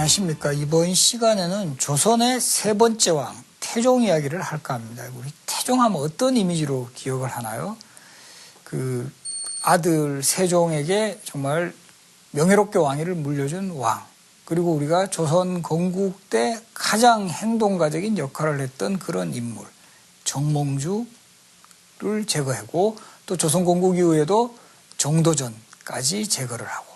안녕하십니까. 이번 시간에는 조선의 세 번째 왕 태종 이야기를 할까 합니다. 우리 태종하면 어떤 이미지로 기억을 하나요? 그 아들 세종에게 정말 명예롭게 왕위를 물려준 왕, 그리고 우리가 조선 건국 때 가장 행동가적인 역할을 했던 그런 인물, 정몽주를 제거하고 또 조선 건국 이후에도 정도전까지 제거를 하고,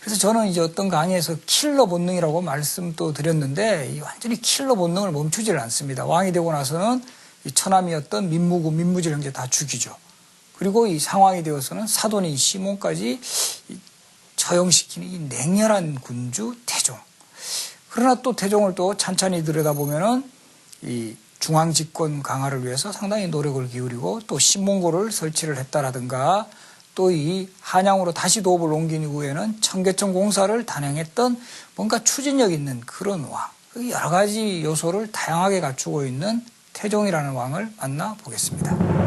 그래서 저는 이제 어떤 강의에서 킬러 본능이라고 말씀도 드렸는데, 이 완전히 킬러 본능을 멈추질 않습니다. 왕이 되고 나서는 이 처남이었던 민무구, 민무질 형제 다 죽이죠. 그리고 이 상황이 되어서는 사돈인 시몬까지 처형시키는 이 냉혈한 군주 태종. 그러나 또 태종을 또 찬찬히 들여다보면은 이 중앙 집권 강화를 위해서 상당히 노력을 기울이고 또 신문고를 설치를 했다라든가, 또 이 한양으로 다시 도읍을 옮긴 이후에는 청계천 공사를 단행했던 뭔가 추진력 있는 그런 왕, 여러 가지 요소를 다양하게 갖추고 있는 태종이라는 왕을 만나보겠습니다.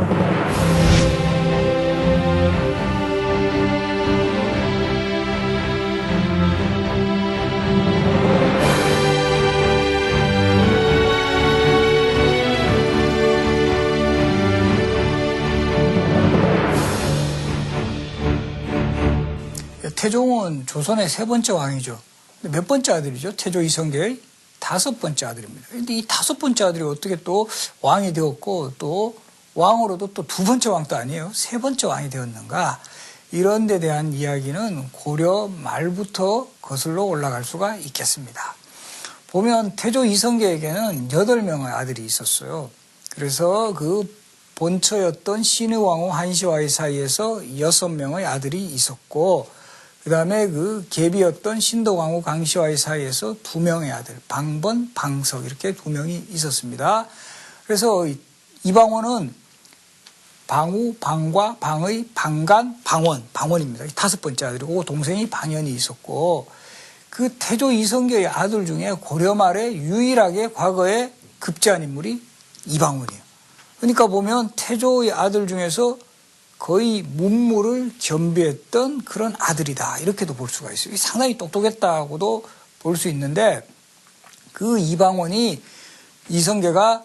태종은 조선의 세 번째 왕이죠. 근데 몇 번째 아들이죠? 태조 이성계의 다섯 번째 아들입니다. 그런데 이 다섯 번째 아들이 어떻게 또 왕이 되었고, 또 왕으로도 또 두 번째 왕도 아니에요. 세 번째 왕이 되었는가? 이런 데 대한 이야기는 고려 말부터 거슬러 올라갈 수가 있겠습니다. 보면 태조 이성계에게는 8명의 아들이 있었어요. 그래서 그 본처였던 신의왕후 한시와의 사이에서 6명의 아들이 있었고, 그 다음에 그 계비였던 신덕왕후 강시와의 사이에서 2명의 아들, 방번, 방석, 이렇게 2명이 있었습니다. 그래서 이방원은 방우, 방과, 방의, 방간, 방원, 방원입니다. 5번째 아들이고, 동생이 방연이 있었고, 그 태조 이성계의 아들 중에 고려 말에 유일하게 과거에 급제한 인물이 이방원이에요. 그러니까 보면 태조의 아들 중에서 거의 문무를 겸비했던 그런 아들이다, 이렇게도 볼 수가 있어요. 상당히 똑똑했다고도 볼 수 있는데, 그 이방원이 이성계가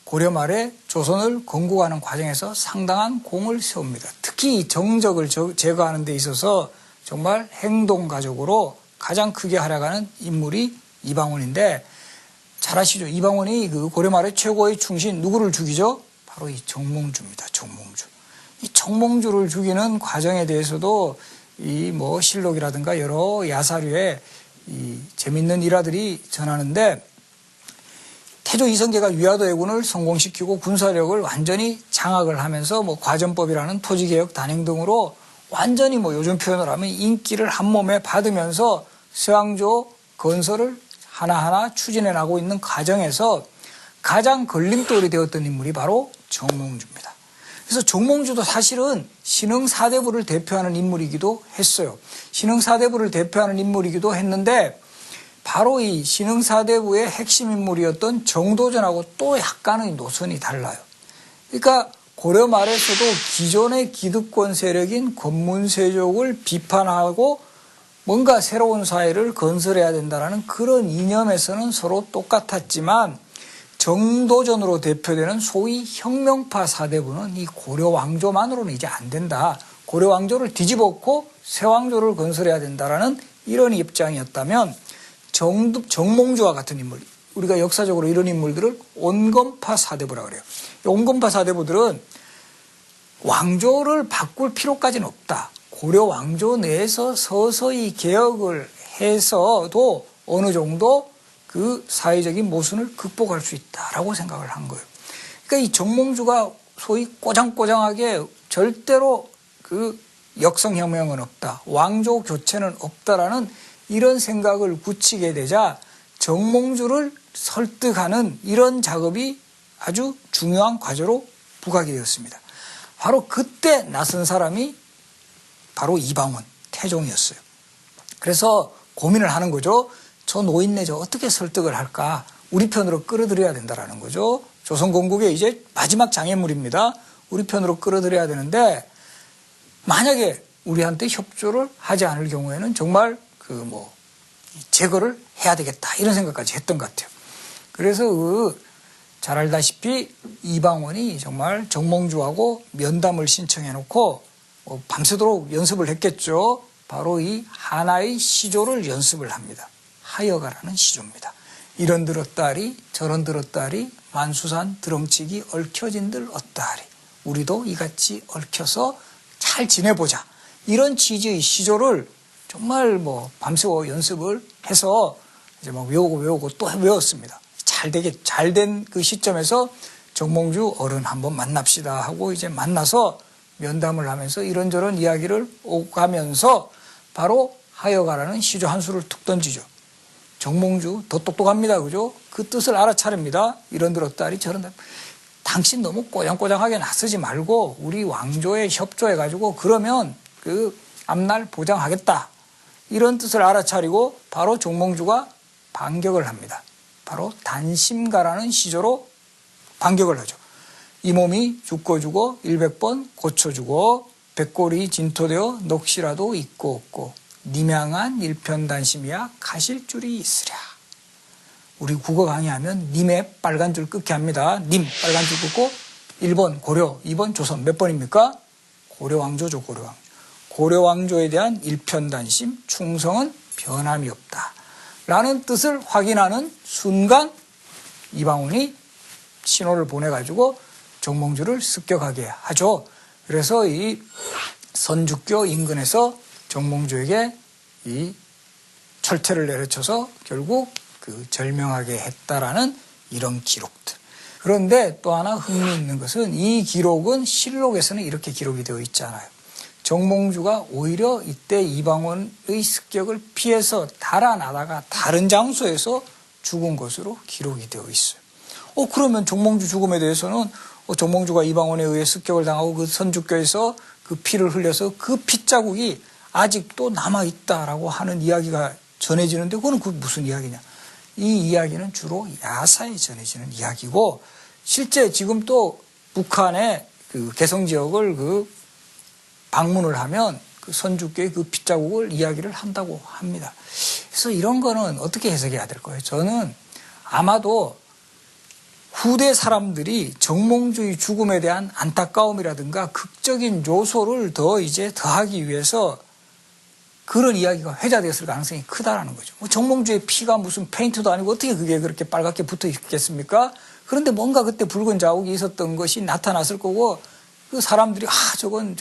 고려 말에 조선을 건국하는 과정에서 상당한 공을 세웁니다. 특히 정적을 제거하는 데 있어서 정말 행동가적으로 가장 크게 활약하는 인물이 이방원인데, 잘 아시죠? 이방원이 그 고려 말의 최고의 충신 누구를 죽이죠? 바로 이 정몽주입니다. 정몽주. 이 정몽주를 죽이는 과정에 대해서도 이 뭐 실록이라든가 여러 야사류에 이 재밌는 일화들이 전하는데, 태조 이성계가 위화도 해군을 성공시키고 군사력을 완전히 장악을 하면서 뭐 과전법이라는 토지개혁 단행 등으로 완전히 뭐 요즘 표현을 하면 인기를 한 몸에 받으면서 서양조 건설을 하나하나 추진해 나가고 있는 과정에서 가장 걸림돌이 되었던 인물이 바로 정몽주입니다. 그래서 정몽주도 사실은 신흥사대부를 대표하는 인물이기도 했어요. 신흥사대부를 대표하는 인물이기도 했는데, 바로 이 신흥사대부의 핵심 인물이었던 정도전하고 또 약간의 노선이 달라요. 그러니까 고려 말에서도 기존의 기득권 세력인 권문세족을 비판하고 뭔가 새로운 사회를 건설해야 된다는 그런 이념에서는 서로 똑같았지만, 정도전으로 대표되는 소위 혁명파 사대부는 이 고려 왕조만으로는 이제 안 된다, 고려 왕조를 뒤집었고 새 왕조를 건설해야 된다라는 이런 입장이었다면, 정몽주와 같은 인물, 우리가 역사적으로 이런 인물들을 온건파 사대부라고 그래요. 온건파 사대부들은 왕조를 바꿀 필요까지는 없다, 고려 왕조 내에서 서서히 개혁을 해서도 어느 정도 그 사회적인 모순을 극복할 수 있다라고 생각을 한 거예요. 그러니까 이 정몽주가 소위 꼬장꼬장하게 절대로 그 역성혁명은 없다, 왕조 교체는 없다라는 이런 생각을 굳히게 되자 정몽주를 설득하는 이런 작업이 아주 중요한 과제로 부각이 되었습니다. 바로 그때 나선 사람이 바로 이방원, 태종이었어요. 그래서 고민을 하는 거죠. 저 노인네 저 어떻게 설득을 할까? 우리 편으로 끌어들여야 된다라는 거죠. 조선 건국의 이제 마지막 장애물입니다. 우리 편으로 끌어들여야 되는데, 만약에 우리한테 협조를 하지 않을 경우에는 정말 제거를 해야 되겠다 이런 생각까지 했던 것 같아요. 그래서 잘 알다시피 이방원이 정말 정몽주하고 면담을 신청해 놓고 밤새도록 연습을 했겠죠. 바로 이 하나의 시조를 연습을 합니다. 하여가라는 시조입니다. 이런 들었다리 저런 들었다리 만수산 드렁치기 얽혀진들 어따리 우리도 이같이 얽혀서 잘 지내보자. 이런 취지의 시조를 정말 밤새워 연습을 해서 이제 막 외우고 또 외웠습니다. 잘된 그 시점에서 정몽주 어른 한번 만납시다 하고 이제 만나서 면담을 하면서 이런저런 이야기를 오가면서 바로 하여가라는 시조 한 수를 툭 던지죠. 정몽주 더 똑똑합니다. 그죠? 그 뜻을 알아차립니다. 이런 들었다리 저런 다. 당신 너무 꼬장꼬장하게 나서지 말고 우리 왕조에 협조해가지고 그러면 그 앞날 보장하겠다. 이런 뜻을 알아차리고 바로 정몽주가 반격을 합니다. 바로 단심가라는 시조로 반격을 하죠. 이 몸이 죽고 100번 고쳐주고 백골이 진토되어 녹시라도 있고 없고 님양한 일편단심이야 가실 줄이 있으랴. 우리 국어 강의하면 님의 빨간 줄 끊게 합니다. 님 빨간 줄 끊고 1번 고려, 2번 조선 몇 번입니까? 고려왕조죠. 고려왕조. 고려왕조에 대한 일편단심, 충성은 변함이 없다. 라는 뜻을 확인하는 순간 이방원이 신호를 보내가지고 정몽주를 습격하게 하죠. 그래서 이 선주교 인근에서 정몽주에게 이 철퇴를 내려쳐서 결국 그 절명하게 했다라는 이런 기록들. 그런데 또 하나 흥미있는 것은 이 기록은 실록에서는 이렇게 기록이 되어 있지 않아요. 정몽주가 오히려 이때 이방원의 습격을 피해서 달아나다가 다른 장소에서 죽은 것으로 기록이 되어 있어요. 그러면 정몽주 죽음에 대해서는 정몽주가 이방원에 의해 습격을 당하고 그 선주교에서 그 피를 흘려서 그 핏자국이 아직도 남아있다라고 하는 이야기가 전해지는데 그거는 무슨 이야기냐. 이 이야기는 주로 야사에 전해지는 이야기고 실제 지금 또 북한의 그 개성 지역을 방문을 하면 그 선주교의 그 핏자국을 이야기를 한다고 합니다. 그래서 이런 거는 어떻게 해석해야 될 거예요? 저는 아마도 후대 사람들이 정몽주의 죽음에 대한 안타까움이라든가 극적인 요소를 더 이제 더하기 위해서 그런 이야기가 회자되었을 가능성이 크다라는 거죠. 정몽주의 피가 무슨 페인트도 아니고 어떻게 그게 그렇게 빨갛게 붙어 있겠습니까? 그런데 뭔가 그때 붉은 자국이 있었던 것이 나타났을 거고 그 사람들이 저건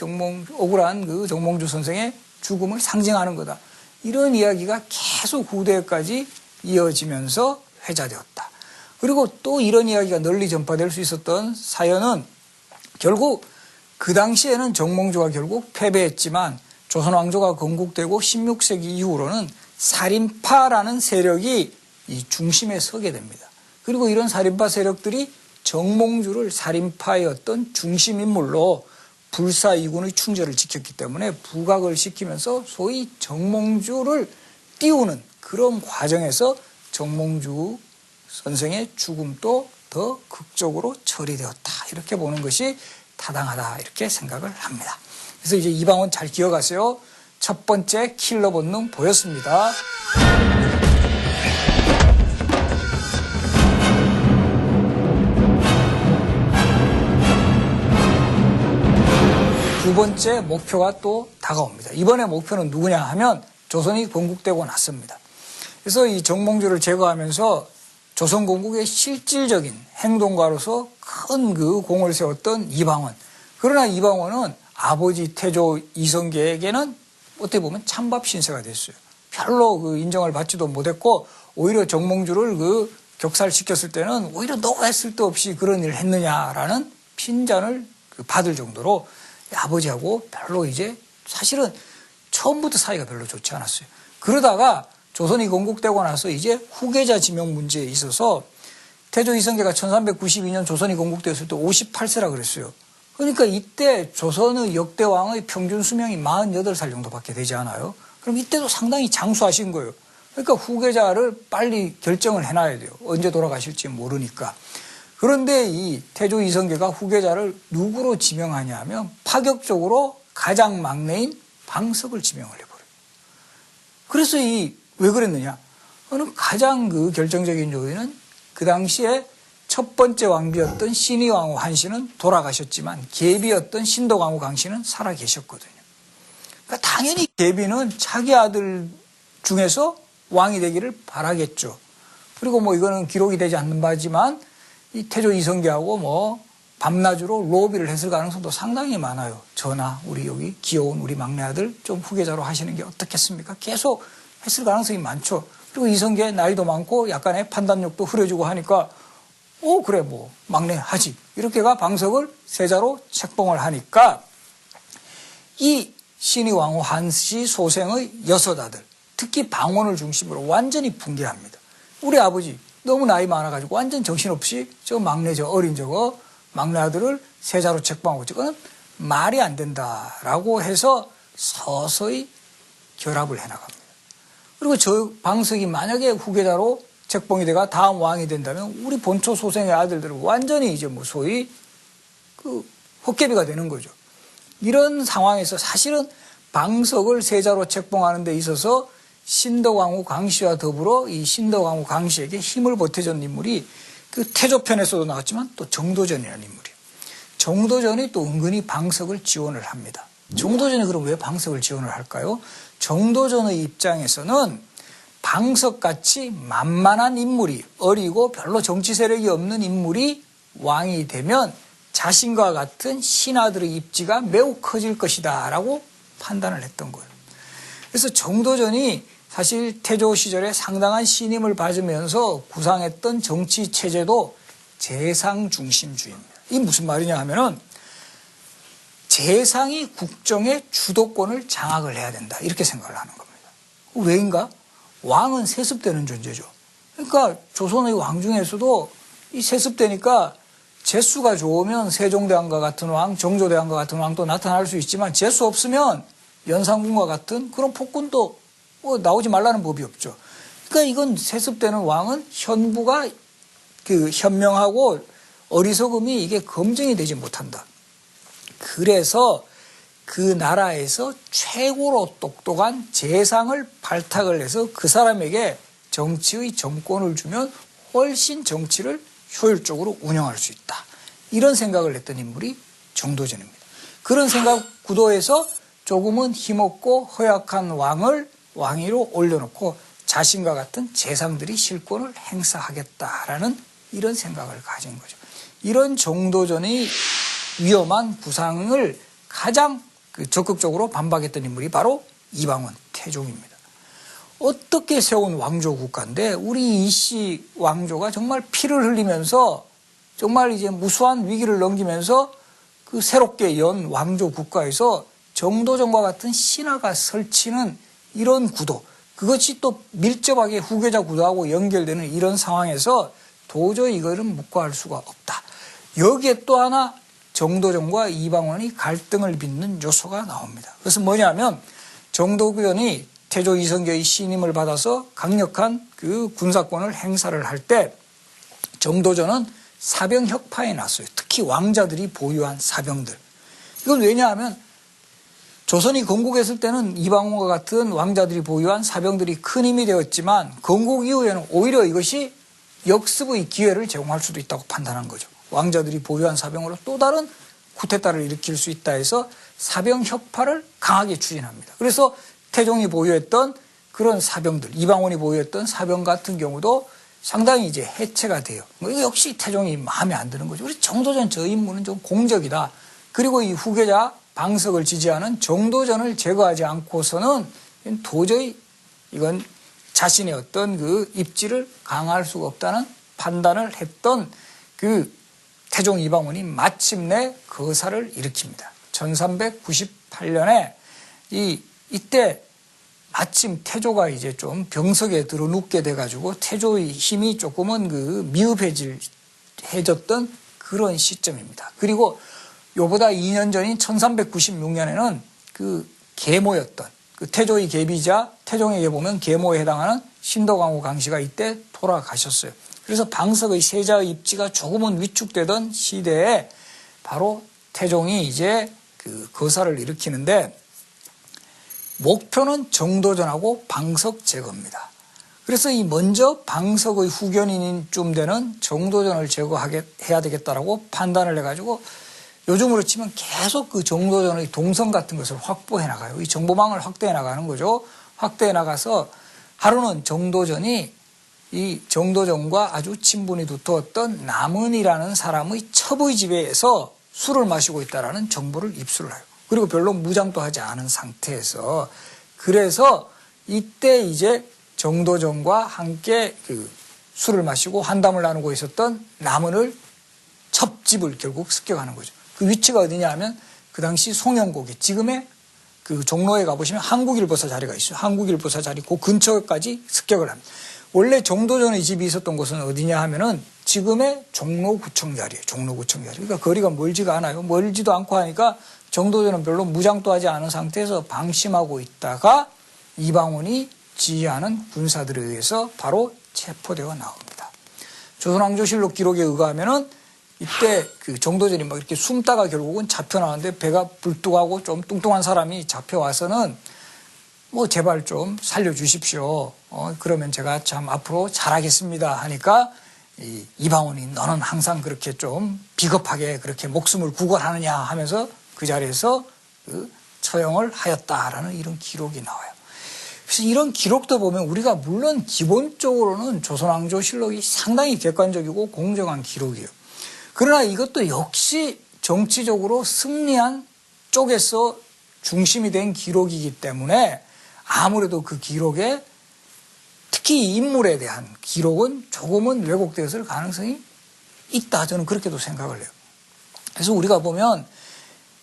억울한 그 정몽주 선생의 죽음을 상징하는 거다. 이런 이야기가 계속 후대까지 이어지면서 회자되었다. 그리고 또 이런 이야기가 널리 전파될 수 있었던 사연은 결국 그 당시에는 정몽주가 결국 패배했지만 조선 왕조가 건국되고 16세기 이후로는 살인파라는 세력이 이 중심에 서게 됩니다. 그리고 이런 살인파 세력들이 정몽주를 살인파의 어떤 중심인물로 불사이군의 충절을 지켰기 때문에 부각을 시키면서 소위 정몽주를 띄우는 그런 과정에서 정몽주 선생의 죽음도 더 극적으로 처리되었다. 이렇게 보는 것이 타당하다. 이렇게 생각을 합니다. 그래서 이제 이방원 잘 기억하세요. 첫 번째 킬러 본능 보였습니다. 두 번째 목표가 또 다가옵니다. 이번에 목표는 누구냐 하면 조선이 건국되고 났습니다. 그래서 이 정몽주를 제거하면서 조선 건국의 실질적인 행동가로서 큰 그 공을 세웠던 이방원. 그러나 이방원은 아버지 태조 이성계에게는 어떻게 보면 찬밥 신세가 됐어요. 별로 그 인정을 받지도 못했고 오히려 정몽주를 그 격살시켰을 때는 오히려 너가 쓸데없이 그런 일을 했느냐라는 핀잔을 받을 정도로 아버지하고 별로 이제 사실은 처음부터 사이가 별로 좋지 않았어요. 그러다가 조선이 건국되고 나서 이제 후계자 지명 문제에 있어서 태조 이성계가 1392년 조선이 건국되었을 때 58세라 그랬어요. 그러니까 이때 조선의 역대 왕의 평균 수명이 48살 정도밖에 되지 않아요. 그럼 이때도 상당히 장수하신 거예요. 그러니까 후계자를 빨리 결정을 해놔야 돼요. 언제 돌아가실지 모르니까. 그런데 이 태조 이성계가 후계자를 누구로 지명하냐 하면 파격적으로 가장 막내인 방석을 지명을 해버려요. 그래서 왜 그랬느냐? 어느 가장 그 결정적인 요인은 그 당시에 첫 번째 왕비였던 신의왕후 한씨는 돌아가셨지만 계비였던 신덕왕후 강씨는 살아계셨거든요. 그러니까 당연히 계비는 자기 아들 중에서 왕이 되기를 바라겠죠. 그리고 뭐 이거는 기록이 되지 않는 바지만 이 태조 이성계하고 뭐 밤낮으로 로비를 했을 가능성도 상당히 많아요. 전하, 우리 여기 귀여운 우리 막내 아들 좀 후계자로 하시는 게 어떻겠습니까? 계속 했을 가능성이 많죠. 그리고 이성계 나이도 많고 약간의 판단력도 흐려지고 하니까 그래 뭐 막내 하지. 이렇게가 방석을 세자로 책봉을 하니까 이 신의왕후 한씨 소생의 여섯 아들, 특히 방원을 중심으로 완전히 붕괴합니다. 우리 아버지 너무 나이 많아가지고 완전 정신없이 저 막내 저 어린 저거 막내 아들을 세자로 책봉하고 저거는 말이 안 된다라고 해서 서서히 결합을 해나갑니다. 그리고 저 방석이 만약에 후계자로 책봉이 돼가 다음 왕이 된다면 우리 본초 소생의 아들들은 완전히 이제 뭐 소위 그 헛개비가 되는 거죠. 이런 상황에서 사실은 방석을 세자로 책봉하는 데 있어서 신덕왕후 강씨와 더불어 이 신덕왕후 강씨에게 힘을 보태준 인물이 그 태조편에서도 나왔지만 또 정도전이라는 인물이에요. 정도전이 또 은근히 방석을 지원을 합니다. 정도전이 그럼 왜 방석을 지원을 할까요? 정도전의 입장에서는 방석같이 만만한 인물이, 어리고 별로 정치 세력이 없는 인물이 왕이 되면 자신과 같은 신하들의 입지가 매우 커질 것이다 라고 판단을 했던 거예요. 그래서 정도전이 사실 태조 시절에 상당한 신임을 받으면서 구상했던 정치 체제도 재상 중심주의입니다. 이게 무슨 말이냐 하면은 재상이 국정의 주도권을 장악을 해야 된다 이렇게 생각을 하는 겁니다. 왜인가? 왕은 세습되는 존재죠. 그러니까 조선의 왕 중에서도 이 세습되니까 재수가 좋으면 세종대왕과 같은 왕, 정조대왕과 같은 왕도 나타날 수 있지만 재수 없으면 연산군과 같은 그런 폭군도 나오지 말라는 법이 없죠. 그러니까 이건 세습되는 왕은 현부가 그 현명하고 어리석음이 이게 검증이 되지 못한다. 그래서 그 나라에서 최고로 똑똑한 재상을 발탁을 해서 그 사람에게 정치의 정권을 주면 훨씬 정치를 효율적으로 운영할 수 있다. 이런 생각을 했던 인물이 정도전입니다. 그런 생각 구도에서 조금은 힘없고 허약한 왕을 왕위로 올려놓고 자신과 같은 재상들이 실권을 행사하겠다라는 이런 생각을 가진 거죠. 이런 정도전의 위험한 구상을 가장 적극적으로 반박했던 인물이 바로 이방원, 태종입니다. 어떻게 세운 왕조 국가인데 우리 이씨 왕조가 정말 피를 흘리면서 정말 이제 무수한 위기를 넘기면서 그 새롭게 연 왕조 국가에서 정도전과 같은 신하가 설치는 이런 구도, 그것이 또 밀접하게 후계자 구도하고 연결되는 이런 상황에서 도저히 이거는 묵과할 수가 없다. 여기에 또 하나 정도전과 이방원이 갈등을 빚는 요소가 나옵니다. 그래서 뭐냐면 정도전이 태조 이성계의 신임을 받아서 강력한 그 군사권을 행사를 할 때 정도전은 사병 혁파에 났어요. 특히 왕자들이 보유한 사병들. 이건 왜냐하면 조선이 건국했을 때는 이방원과 같은 왕자들이 보유한 사병들이 큰 힘이 되었지만 건국 이후에는 오히려 이것이 역습의 기회를 제공할 수도 있다고 판단한 거죠. 왕자들이 보유한 사병으로 또 다른 쿠데타를 일으킬 수 있다 해서 사병 혁파를 강하게 추진합니다. 그래서 태종이 보유했던 그런 사병들, 이방원이 보유했던 사병 같은 경우도 상당히 이제 해체가 돼요. 이거 역시 태종이 마음에 안 드는 거죠. 우리 정도전 저 인물은 좀 공적이다. 그리고 이 후계자 방석을 지지하는 정도전을 제거하지 않고서는 도저히 이건 자신의 어떤 그 입지를 강화할 수가 없다는 판단을 했던 그 태종 이방원이 마침내 거사를 일으킵니다. 1398년에 이때 마침 태조가 이제 좀 병석에 들어 눕게 돼가지고 태조의 힘이 조금은 그 미흡해졌던 그런 시점입니다. 그리고 요보다 2년 전인 1396년에는 그 계모였던 그 태조의 계비자 태종에게 보면 계모에 해당하는 신덕왕후 강씨가 이때 돌아가셨어요. 그래서 방석의 세자의 입지가 조금은 위축되던 시대에 바로 태종이 이제 그 거사를 일으키는데 목표는 정도전하고 방석 제거입니다. 그래서 이 먼저 방석의 후견인인 좀 되는 정도전을 제거해야 되겠다라고 판단을 해가지고 요즘으로 치면 계속 그 정도전의 동선 같은 것을 확보해 나가요. 이 정보망을 확대해 나가는 거죠. 확대해 나가서 하루는 정도전이 이 정도전과 아주 친분이 두터웠던 남은이라는 사람의 첩의 집에서 술을 마시고 있다라는 정보를 입수를 해요. 그리고 별로 무장도 하지 않은 상태에서 그래서 이때 이제 정도전과 함께 그 술을 마시고 환담을 나누고 있었던 남은을 첩집을 결국 습격하는 거죠. 그 위치가 어디냐 하면 그 당시 송영고개, 지금의 그 종로에 가보시면 한국일보사 자리가 있어요. 한국일보사 자리 그 근처까지 습격을 합니다. 원래 정도전의 집이 있었던 곳은 어디냐 하면은 지금의 종로구청 자리예요. 종로구청 자리. 그러니까 거리가 멀지가 않아요. 멀지도 않고 하니까 정도전은 별로 무장도 하지 않은 상태에서 방심하고 있다가 이방원이 지휘하는 군사들에 의해서 바로 체포되어 나옵니다. 조선왕조실록 기록에 의하면은 이때 그 정도전이 막 이렇게 숨다가 결국은 잡혀나왔는데 배가 불뚝하고 좀 뚱뚱한 사람이 잡혀와서는 뭐 제발 좀 살려주십시오. 그러면 제가 참 앞으로 잘하겠습니다 하니까 이방원이 너는 항상 그렇게 좀 비겁하게 그렇게 목숨을 구걸하느냐 하면서 그 자리에서 그 처형을 하였다라는 이런 기록이 나와요. 그래서 이런 기록도 보면 우리가 물론 기본적으로는 조선왕조실록이 상당히 객관적이고 공정한 기록이에요. 그러나 이것도 역시 정치적으로 승리한 쪽에서 중심이 된 기록이기 때문에 아무래도 그 기록에 특히 이 인물에 대한 기록은 조금은 왜곡되었을 가능성이 있다. 저는 그렇게도 생각을 해요. 그래서 우리가 보면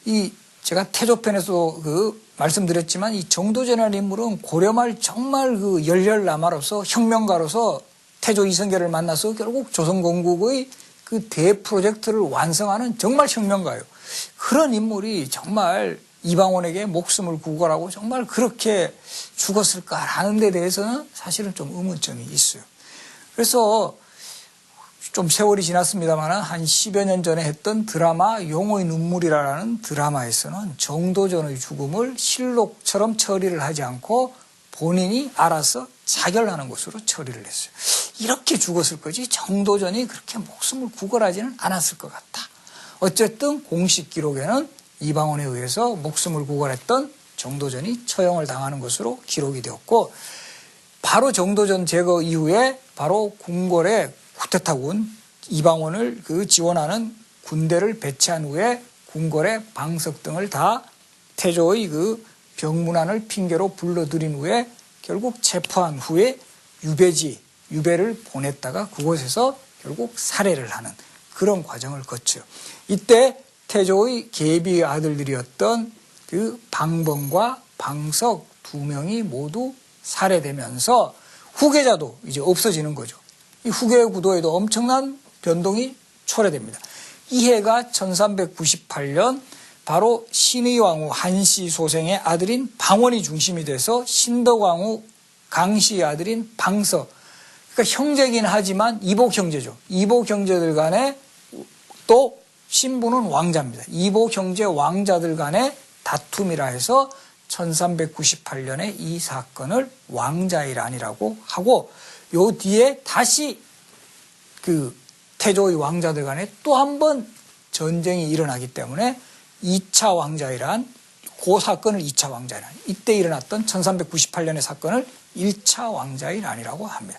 이 제가 태조편에서 그 말씀드렸지만 이 정도전이라는 인물은 고려말 정말 그 열렬나마로서 혁명가로서 태조 이성계를 만나서 결국 조선건국의 그 대프로젝트를 완성하는 정말 혁명가예요. 그런 인물이 정말 이방원에게 목숨을 구걸하고 정말 그렇게 죽었을까라는 데 대해서는 사실은 좀 의문점이 있어요. 그래서 좀 세월이 지났습니다만 한 10여 년 전에 했던 드라마 용의 눈물이라는 드라마에서는 정도전의 죽음을 실록처럼 처리를 하지 않고 본인이 알아서 자결하는 것으로 처리를 했어요. 이렇게 죽었을 거지 정도전이 그렇게 목숨을 구걸하지는 않았을 것 같다. 어쨌든 공식 기록에는 이방원에 의해서 목숨을 구걸했던 정도전이 처형을 당하는 것으로 기록이 되었고 바로 정도전 제거 이후에 바로 궁궐에 쿠데타군 이방원을 그 지원하는 군대를 배치한 후에 궁궐에 방석 등을 다 태조의 그 병문안을 핑계로 불러들인 후에 결국 체포한 후에 유배를 보냈다가 그곳에서 결국 살해를 하는 그런 과정을 거쳐요. 이때 태조의 계비의 아들들이었던 그 방범과 방석 두 명이 모두 살해되면서 후계자도 이제 없어지는 거죠. 이 후계 구도에도 엄청난 변동이 초래됩니다. 이 해가 1398년 바로 신의왕후 한씨 소생의 아들인 방원이 중심이 돼서 신덕왕후 강씨의 아들인 방서, 그러니까 형제긴 하지만 이복 형제죠. 이복 형제들 간에 또 신부는 왕자입니다. 이복 형제 왕자들 간의 다툼이라 해서 1398년에 이 사건을 왕자일안이라고 하고 요 뒤에 다시 그 태조의 왕자들 간에 또 한 번 전쟁이 일어나기 때문에 2차 왕자일안, 그 사건을 2차 왕자일안, 이때 일어났던 1398년의 사건을 1차 왕자일안이라고 합니다.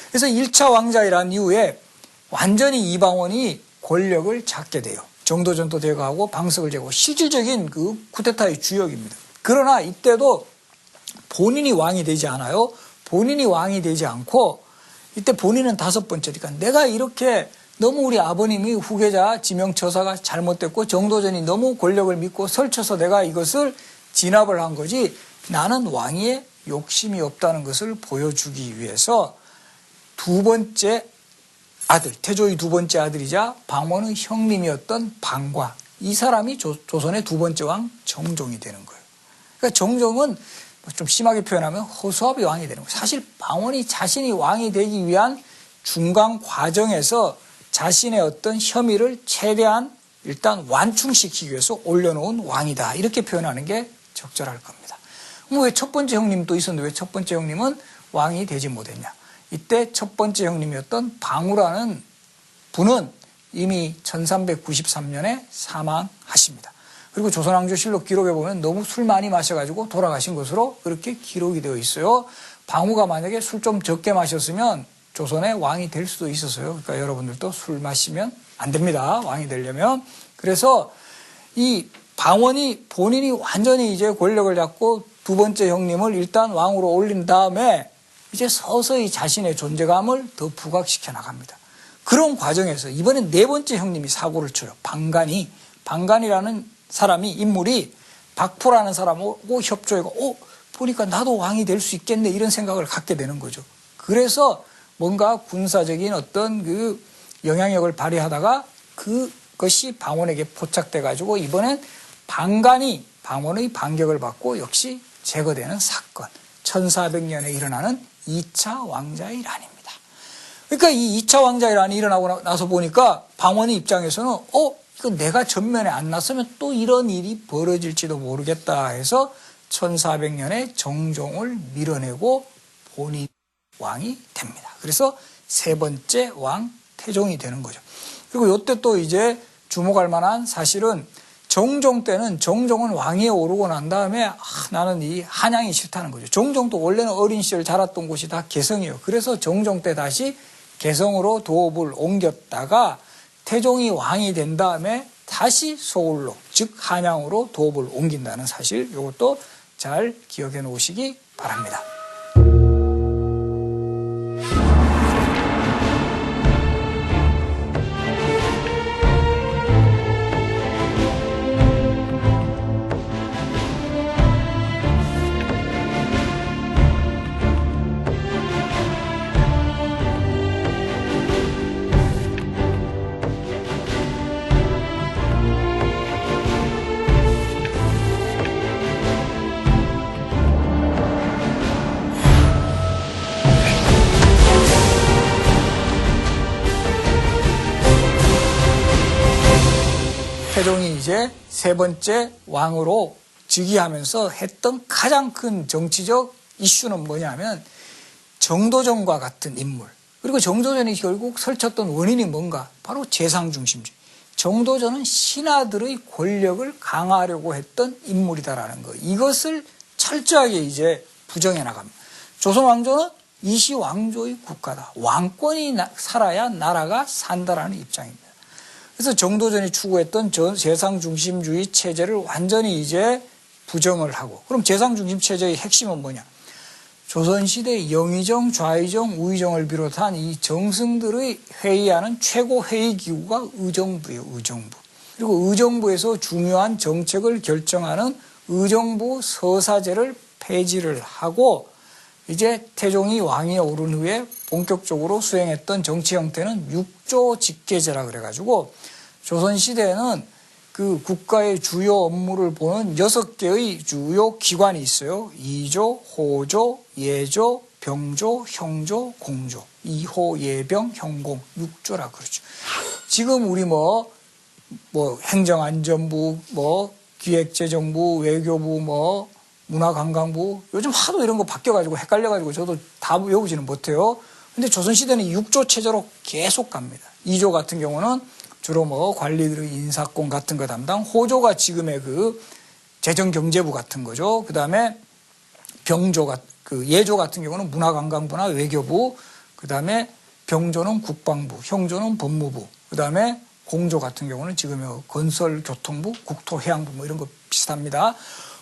그래서 1차 왕자일안 이후에 완전히 이방원이 권력을 잡게 돼요. 정도전도 제거하고 방석을 제거하고 실질적인 그 쿠데타의 주역입니다. 그러나 이때도 본인이 왕이 되지 않아요. 본인이 왕이 되지 않고 이때 본인은 다섯 번째니까 내가 이렇게 너무 우리 아버님이 후계자 지명처사가 잘못됐고 정도전이 너무 권력을 믿고 설쳐서 내가 이것을 진압을 한 거지 나는 왕위에 욕심이 없다는 것을 보여주기 위해서 두 번째 아들, 태조의 두 번째 아들이자 방원의 형님이었던 방과 이 사람이 조선의 두 번째 왕 정종이 되는 거예요. 그러니까 정종은 좀 심하게 표현하면 허수아비 왕이 되는 거예요. 사실 방원이 자신이 왕이 되기 위한 중간 과정에서 자신의 어떤 혐의를 최대한 일단 완충시키기 위해서 올려놓은 왕이다. 이렇게 표현하는 게 적절할 겁니다. 왜 첫 번째 형님도 있었는데 왜 첫 번째 형님은 왕이 되지 못했냐. 이때 첫 번째 형님이었던 방우라는 분은 이미 1393년에 사망하십니다. 그리고 조선왕조실록 기록에 보면 너무 술 많이 마셔가지고 돌아가신 것으로 그렇게 기록이 되어 있어요. 방우가 만약에 술 좀 적게 마셨으면 조선의 왕이 될 수도 있었어요. 그러니까 여러분들도 술 마시면 안 됩니다. 왕이 되려면. 그래서 이 방원이 본인이 완전히 이제 권력을 잡고 두 번째 형님을 일단 왕으로 올린 다음에 이제 서서히 자신의 존재감을 더 부각시켜 나갑니다. 그런 과정에서 이번엔 네 번째 형님이 사고를 쳐요. 방간이라는 사람이 인물이 박포라는 사람하고 협조하고 보니까 나도 왕이 될 수 있겠네 이런 생각을 갖게 되는 거죠. 그래서 뭔가 군사적인 어떤 그 영향력을 발휘하다가 그것이 방원에게 포착돼 가지고 이번엔 방간이 방원의 반격을 받고 역시 제거되는 사건. 1400년에 일어나는 2차 왕자의 난입니다. 그러니까 이 2차 왕자의 난이 일어나고 나서 보니까 방원의 입장에서는 이거 내가 전면에 안 났으면 또 이런 일이 벌어질지도 모르겠다 해서 1400년에 정종을 밀어내고 본인 왕이 됩니다. 그래서 세 번째 왕 태종이 되는 거죠. 그리고 이때 또 이제 주목할 만한 사실은 정종 때는 정종은 왕위에 오르고 난 다음에 나는 이 한양이 싫다는 거죠. 정종도 원래는 어린 시절 자랐던 곳이 다 개성이에요. 그래서 정종 때 다시 개성으로 도읍을 옮겼다가 태종이 왕이 된 다음에 다시 서울로 즉 한양으로 도읍을 옮긴다는 사실 이것도 잘 기억해 놓으시기 바랍니다. 태종이 이제 세 번째 왕으로 즉위하면서 했던 가장 큰 정치적 이슈는 뭐냐면 정도전과 같은 인물. 그리고 정도전이 결국 설쳤던 원인이 뭔가? 바로 재상중심주의. 정도전은 신하들의 권력을 강화하려고 했던 인물이다라는 거. 이것을 철저하게 이제 부정해 나갑니다. 조선 왕조는 이시 왕조의 국가다. 왕권이 살아야 나라가 산다라는 입장입니다. 그래서 정도전이 추구했던 재상중심주의 체제를 완전히 이제 부정을 하고, 그럼 재상중심 체제의 핵심은 뭐냐? 조선시대 영의정, 좌의정, 우의정을 비롯한 이 정승들의 회의하는 최고 회의기구가 의정부예요. 의정부. 그리고 의정부에서 중요한 정책을 결정하는 의정부 서사제를 폐지를 하고 이제 태종이 왕위에 오른 후에 본격적으로 수행했던 정치 형태는 육조 직계제라 그래가지고 조선시대에는 그 국가의 주요 업무를 보는 6개의 주요 기관이 있어요. 이조, 호조, 예조, 병조, 형조, 공조. 이호, 예병, 형공, 육조라 그러죠. 지금 우리 행정안전부, 기획재정부, 외교부, 문화관광부, 요즘 하도 이런 거 바뀌어가지고 헷갈려가지고 저도 다 외우지는 못해요. 근데 조선시대는 6조 체제로 계속 갑니다. 2조 같은 경우는 주로 관리들의 인사권 같은 거 담당, 호조가 지금의 그 재정경제부 같은 거죠. 그 다음에 병조가, 예조 같은 경우는 문화관광부나 외교부, 그 다음에 병조는 국방부, 형조는 법무부, 그 다음에 공조 같은 경우는 지금의 건설교통부, 국토해양부 이런 거 비슷합니다.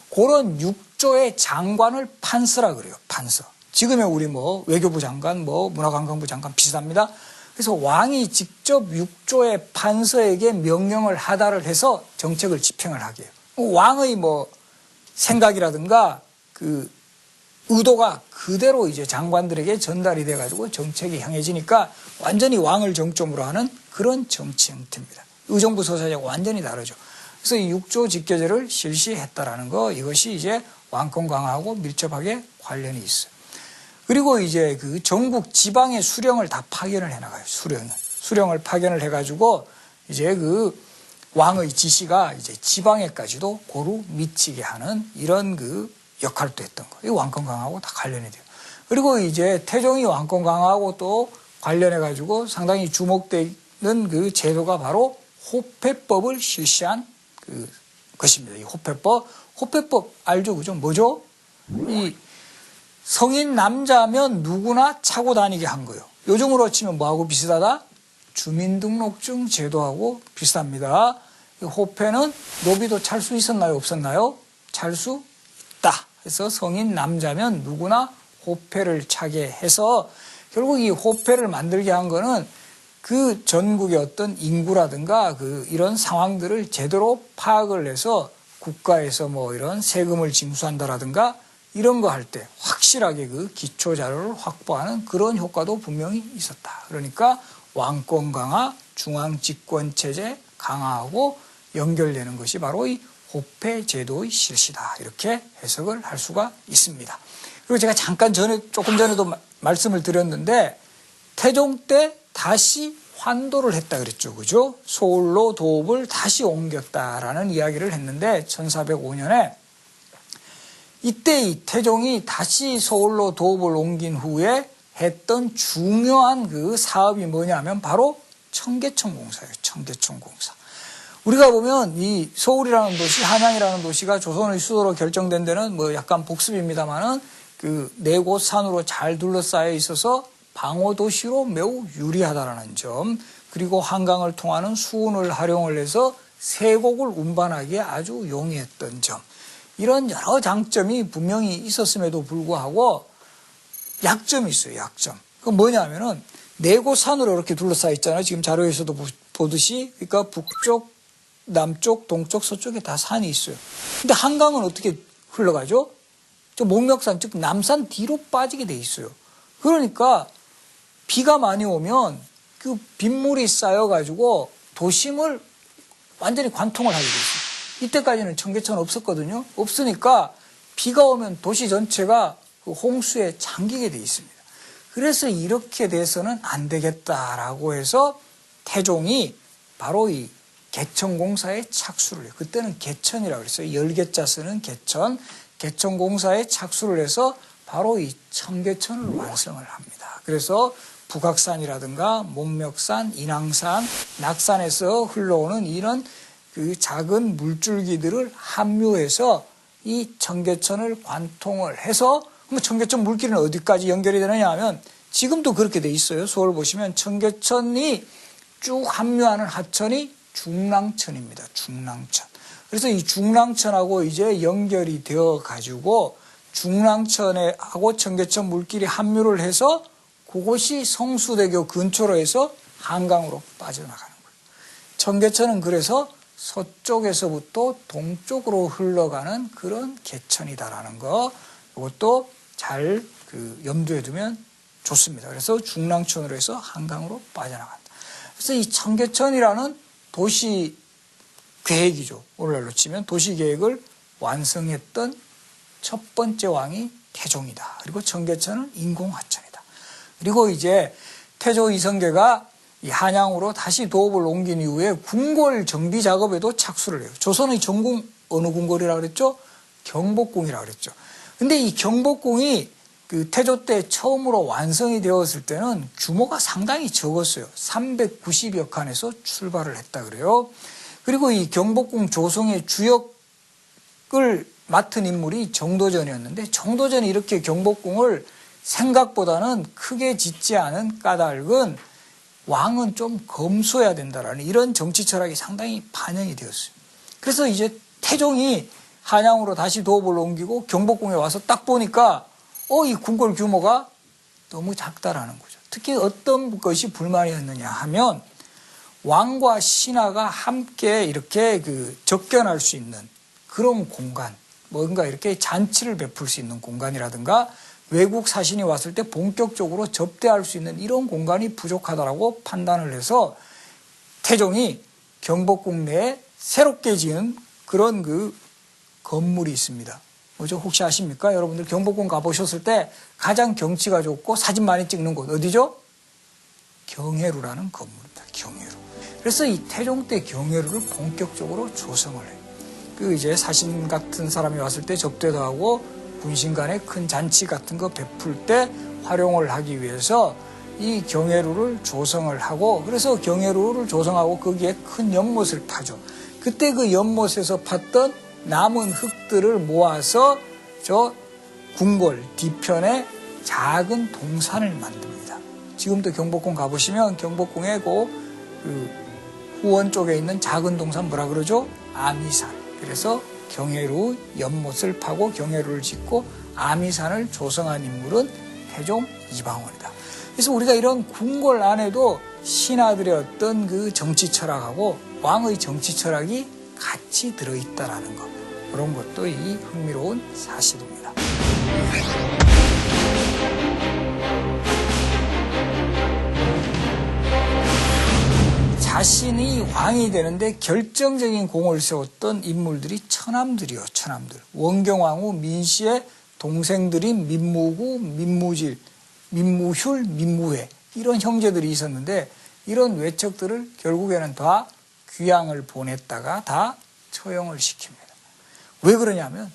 그런 6조의 장관을 판서라 그래요. 판서. 지금의 우리 외교부 장관, 문화관광부 장관 비슷합니다. 그래서 왕이 직접 6조의 판서에게 명령을 하달을 해서 정책을 집행을 하게 해요. 왕의 생각이라든가 그 의도가 그대로 이제 장관들에게 전달이 돼가지고 정책이 향해지니까 완전히 왕을 정점으로 하는 그런 정치 형태입니다. 의정부 서사제가 완전히 다르죠. 그래서 이 6조 직계제를 실시했다라는 거, 이것이 이제 왕권 강화하고 밀접하게 관련이 있어요. 그리고 이제 그 전국 지방의 수령을 다 파견을 해나가요. 수령을 파견을 해가지고 이제 그 왕의 지시가 이제 지방에까지도 고루 미치게 하는 이런 그 역할도 했던 거예요. 이 왕권 강화하고 다 관련이 돼요. 그리고 이제 태종이 왕권 강화하고 또 관련해가지고 상당히 주목되는 그 제도가 바로 호패법을 실시한 것입니다. 이 호패법. 호패법 알죠? 그죠? 뭐죠? 이 성인 남자면 누구나 차고 다니게 한 거예요. 요즘으로 치면 뭐하고 비슷하다? 주민등록증 제도하고 비슷합니다. 이 호패는 노비도 찰 수 있었나요? 없었나요? 찰 수 있다. 그래서 성인 남자면 누구나 호패를 차게 해서 결국 이 호패를 만들게 한 거는 그 전국의 어떤 인구라든가 이런 상황들을 제대로 파악을 해서 국가에서 뭐 이런 세금을 징수한다라든가 이런 거 할 때 확실하게 그 기초 자료를 확보하는 그런 효과도 분명히 있었다. 그러니까 왕권 강화, 중앙 집권 체제 강화하고 연결되는 것이 바로 이 호패 제도의 실시다. 이렇게 해석을 할 수가 있습니다. 그리고 제가 잠깐 조금 전에도 말씀을 드렸는데 태종 때 다시 환도를 했다 그랬죠. 그죠? 서울로 도읍을 다시 옮겼다라는 이야기를 했는데 1405년에 이때 이 태종이 다시 서울로 도읍을 옮긴 후에 했던 중요한 그 사업이 뭐냐면 바로 청계천 공사예요. 청계천 공사. 우리가 보면 이 서울이라는 도시, 한양이라는 도시가 조선의 수도로 결정된 데는 뭐 약간 복습입니다만은 그 네 곳 산으로 잘 둘러싸여 있어서 방어 도시로 매우 유리하다라는 점, 그리고 한강을 통하는 수운을 활용을 해서 세곡을 운반하기에 아주 용이했던 점, 이런 여러 장점이 분명히 있었음에도 불구하고 약점이 있어요. 약점. 그 뭐냐면은 네 곳 산으로 이렇게 둘러싸여 있잖아요. 지금 자료에서도 보듯이. 그러니까 북쪽, 남쪽, 동쪽, 서쪽에 다 산이 있어요. 근데 한강은 어떻게 흘러가죠? 저 목멱산, 즉 남산 뒤로 빠지게 돼 있어요. 그러니까 비가 많이 오면 그 빗물이 쌓여가지고 도심을 완전히 관통을 하게 돼 있어요. 이때까지는 청계천 없었거든요. 없으니까 비가 오면 도시 전체가 그 홍수에 잠기게 돼 있습니다. 그래서 이렇게 돼서는 안 되겠다라고 해서 태종이 바로 이 개천공사에 착수를 해요. 그때는 개천이라고 그랬어요. 열개자 쓰는 개천. 개천공사에 착수를 해서 바로 이 청계천을 완성을 합니다. 그래서 북악산이라든가 목멱산, 인왕산, 낙산에서 흘러오는 이런 그 작은 물줄기들을 함유해서 이 청계천을 관통을 해서, 그럼 청계천 물길은 어디까지 연결이 되느냐 하면 지금도 그렇게 돼 있어요. 서울 보시면 청계천이 쭉 함유하는 하천이 중랑천입니다. 중랑천. 그래서 이 중랑천하고 이제 연결이 되어 가지고 중랑천하고 청계천 물길이 함유를 해서 그곳이 성수대교 근처로 해서 한강으로 빠져나가는 거예요. 청계천은 그래서 서쪽에서부터 동쪽으로 흘러가는 그런 개천이다라는 거, 이것도 잘 염두에 두면 좋습니다. 그래서 중랑천으로 해서 한강으로 빠져나간다. 그래서 이 청계천이라는 도시 계획이죠. 오늘날로 치면 도시 계획을 완성했던 첫 번째 왕이 태종이다. 그리고 청계천은 인공하천이다. 그리고 이제 태조 이성계가 이 한양으로 다시 도읍을 옮긴 이후에 궁궐 정비 작업에도 착수를 해요. 조선의 전궁 어느 궁궐이라고 그랬죠? 경복궁이라고 그랬죠. 근데 이 경복궁이 그 태조 때 처음으로 완성이 되었을 때는 규모가 상당히 적었어요. 390여 칸에서 출발을 했다 그래요. 그리고 이 경복궁 조성의 주역을 맡은 인물이 정도전이었는데, 정도전이 이렇게 경복궁을 생각보다는 크게 짓지 않은 까닭은 왕은 좀 검소해야 된다라는 이런 정치 철학이 상당히 반영이 되었어요. 그래서 이제 태종이 한양으로 다시 도읍을 옮기고 경복궁에 와서 딱 보니까 이 궁궐 규모가 너무 작다라는 거죠. 특히 어떤 것이 불만이었느냐 하면 왕과 신하가 함께 이렇게 접견할 수 있는 그런 공간, 뭔가 이렇게 잔치를 베풀 수 있는 공간이라든가 외국 사신이 왔을 때 본격적으로 접대할 수 있는 이런 공간이 부족하다라고 판단을 해서 태종이 경복궁 내에 새롭게 지은 그런 건물이 있습니다. 뭐죠? 혹시 아십니까? 여러분들 경복궁 가보셨을 때 가장 경치가 좋고 사진 많이 찍는 곳 어디죠? 경회루라는 건물입니다. 경회루. 그래서 이 태종 때 경회루를 본격적으로 조성을 해요. 이제 사신 같은 사람이 왔을 때 접대도 하고 군신 간의 큰 잔치 같은 거 베풀 때 활용을 하기 위해서 이 경회루를 조성을 하고, 그래서 경회루를 조성하고 거기에 큰 연못을 파죠. 그때 그 연못에서 팠던 남은 흙들을 모아서 저 궁궐 뒤편에 작은 동산을 만듭니다. 지금도 경복궁 가보시면 경복궁에 그 후원 쪽에 있는 작은 동산 뭐라 그러죠? 아미산. 그래서 경회루 연못을 파고 경회루를 짓고 아미산을 조성한 인물은 태종 이방원이다. 그래서 우리가 이런 궁궐 안에도 신하들의 어떤 그 정치 철학하고 왕의 정치 철학이 같이 들어있다라는 것, 그런 것도 이 흥미로운 사실입니다. 자신이 왕이 되는데 결정적인 공을 세웠던 인물들이 처남들이요, 처남들. 원경왕후 민씨의 동생들인 민무구, 민무질, 민무휼, 민무회, 이런 형제들이 있었는데 이런 외척들을 결국에는 다 귀양을 보냈다가 다 처형을 시킵니다. 왜 그러냐면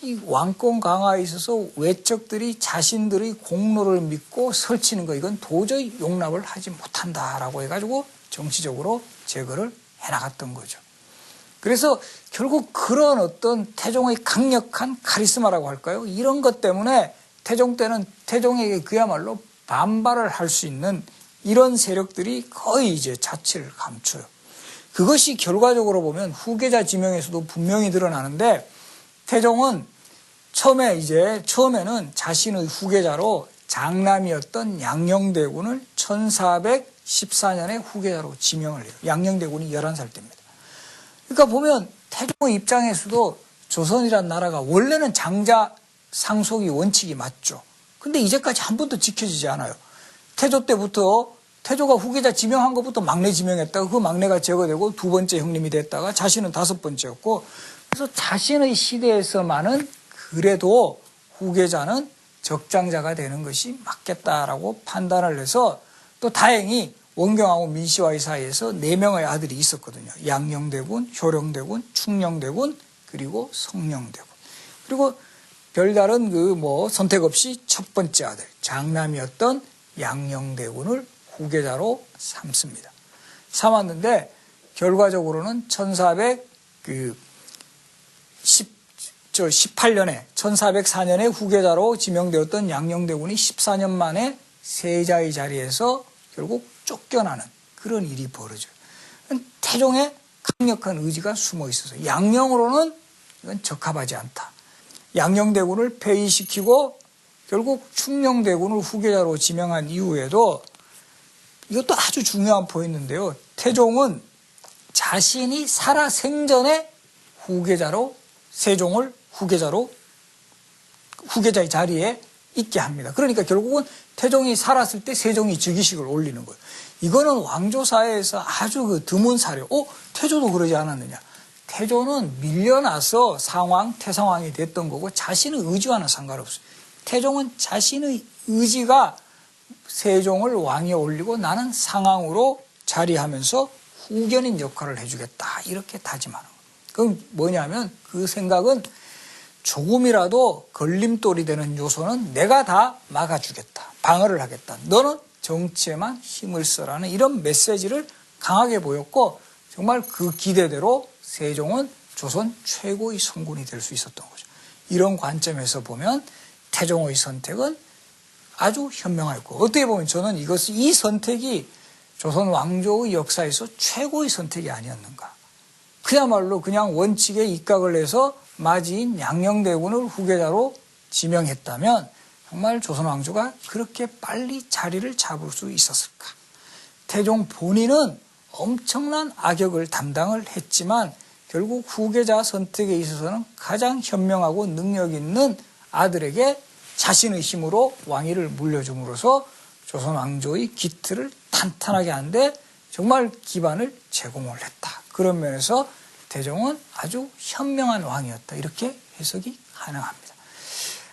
이 왕권 강화에 있어서 외척들이 자신들의 공로를 믿고 설치는 거, 이건 도저히 용납을 하지 못한다라고 해가지고 정치적으로 제거를 해나갔던 거죠. 그래서 결국 그런 어떤 태종의 강력한 카리스마라고 할까요? 이런 것 때문에 태종 때는 태종에게 그야말로 반발을 할 수 있는 이런 세력들이 거의 이제 자취를 감춰요. 그것이 결과적으로 보면 후계자 지명에서도 분명히 드러나는데, 태종은 처음에는 자신의 후계자로 장남이었던 양녕대군을 1414년에 후계자로 지명을 해요. 양녕대군이 11살 때입니다. 그러니까 보면 태종의 입장에서도 조선이란 나라가 원래는 장자 상속이 원칙이 맞죠. 근데 이제까지 한 번도 지켜지지 않아요. 태조 때부터 태조가 후계자 지명한 것부터 막내 지명했다가 그 막내가 제거되고 두 번째 형님이 됐다가 자신은 다섯 번째였고, 그래서 자신의 시대에서만은 그래도 후계자는 적장자가 되는 것이 맞겠다라고 판단을 해서, 또 다행히 원경하고 민씨와의 사이에서 4명의 아들이 있었거든요. 양녕대군, 효령대군, 충녕대군, 그리고 성녕대군. 그리고 별다른 선택 없이 첫 번째 아들, 장남이었던 양녕대군을 후계자로 삼습니다. 삼았는데 결과적으로는 1404년에 후계자로 지명되었던 양녕대군이 14년 만에 세자의 자리에서 결국 쫓겨나는 그런 일이 벌어져요. 태종의 강력한 의지가 숨어 있어서 양녕으로는 이건 적합하지 않다. 양녕대군을 폐위시키고 결국 충녕대군을 후계자로 지명한 이후에도 이것도 아주 중요한 포인트인데요. 태종은 자신이 살아 생전에 세종을 후계자의 자리에 있게 합니다. 그러니까 결국은 태종이 살았을 때 세종이 즉위식을 올리는 거예요. 이거는 왕조사회에서 아주 드문 사례. 태조도 그러지 않았느냐. 태조는 밀려나서 태상왕이 됐던 거고 자신의 의지와는 상관없어요. 태종은 자신의 의지가 세종을 왕위에 올리고 나는 상왕으로 자리하면서 후견인 역할을 해주겠다, 이렇게 다짐하는 거예요. 그럼 뭐냐면 그 생각은 조금이라도 걸림돌이 되는 요소는 내가 다 막아주겠다, 방어를 하겠다, 너는 정치에만 힘을 써라는 이런 메시지를 강하게 보였고, 정말 그 기대대로 세종은 조선 최고의 성군이 될 수 있었던 거죠. 이런 관점에서 보면 태종의 선택은 아주 현명했고, 어떻게 보면 저는 이 선택이 조선 왕조의 역사에서 최고의 선택이 아니었는가. 그야말로 그냥 원칙에 입각을 해서 마지인 양녕대군을 후계자로 지명했다면 정말 조선 왕조가 그렇게 빨리 자리를 잡을 수 있었을까. 태종 본인은 엄청난 악역을 담당을 했지만 결국 후계자 선택에 있어서는 가장 현명하고 능력 있는 아들에게 자신의 힘으로 왕위를 물려줌으로써 조선 왕조의 기틀을 탄탄하게 하는데 정말 기반을 제공을 했다. 그런 면에서 태종은 아주 현명한 왕이었다, 이렇게 해석이 가능합니다.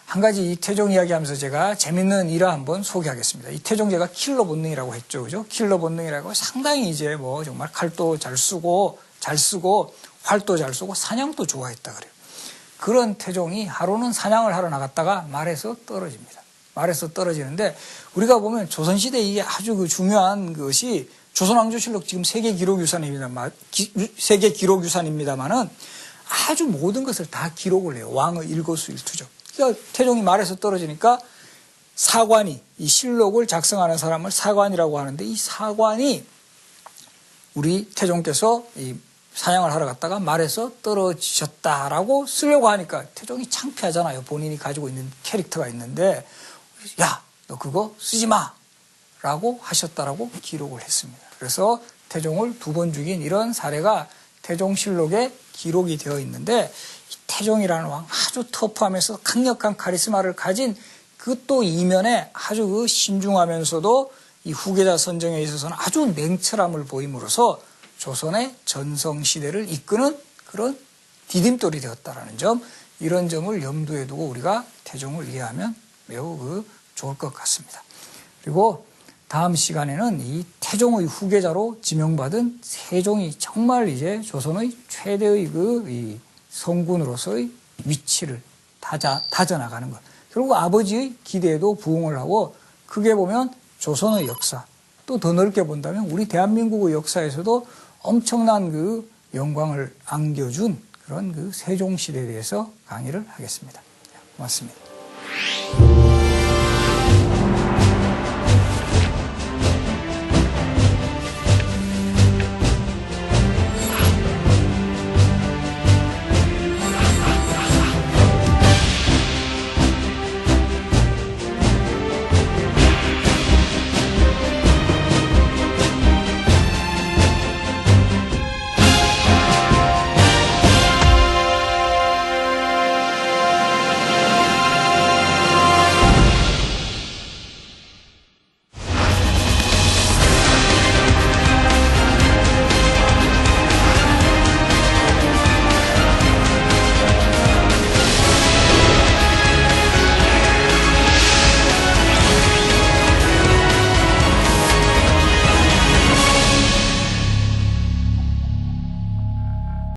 한 가지 이 태종 이야기하면서 제가 재밌는 일화 한번 소개하겠습니다. 이 태종 제가 킬러 본능이라고 했죠, 그죠? 킬러 본능이라고 상당히 정말 칼도 잘 쓰고 활도 잘 쏘고 사냥도 좋아했다 그래요. 그런 태종이 하루는 사냥을 하러 나갔다가 말에서 떨어집니다. 말에서 떨어지는데 우리가 보면 조선시대 이게 아주 그 중요한 것이 조선왕조실록 지금 세계 기록유산입니다만은 아주 모든 것을 다 기록을 해요. 왕의 일거수일투족. 그러니까 태종이 말에서 떨어지니까 사관이 이 실록을 작성하는 사람을 사관이라고 하는데 이 사관이 우리 태종께서 이 사냥을 하러 갔다가 말에서 떨어지셨다라고 쓰려고 하니까 태종이 창피하잖아요. 본인이 가지고 있는 캐릭터가 있는데 야, 너 그거 쓰지 마! 라고 하셨다라고 기록을 했습니다. 그래서 태종을 2번 죽인 이런 사례가 태종실록에 기록이 되어 있는데 태종이라는 왕 아주 터프하면서 강력한 카리스마를 가진 그 또 이면에 아주 그 신중하면서도 이 후계자 선정에 있어서는 아주 냉철함을 보임으로써 조선의 전성시대를 이끄는 그런 디딤돌이 되었다라는 점, 이런 점을 염두에 두고 우리가 태종을 이해하면 매우 좋을 것 같습니다. 그리고 다음 시간에는 이 태종의 후계자로 지명받은 세종이 정말 이제 조선의 최대의 이 성군으로서의 위치를 다져나가는 것. 결국 아버지의 기대에도 부응을 하고 크게 보면 조선의 역사, 또 더 넓게 본다면 우리 대한민국의 역사에서도 엄청난 그 영광을 안겨준 그런 그 세종시대에 대해서 강의를 하겠습니다. 고맙습니다.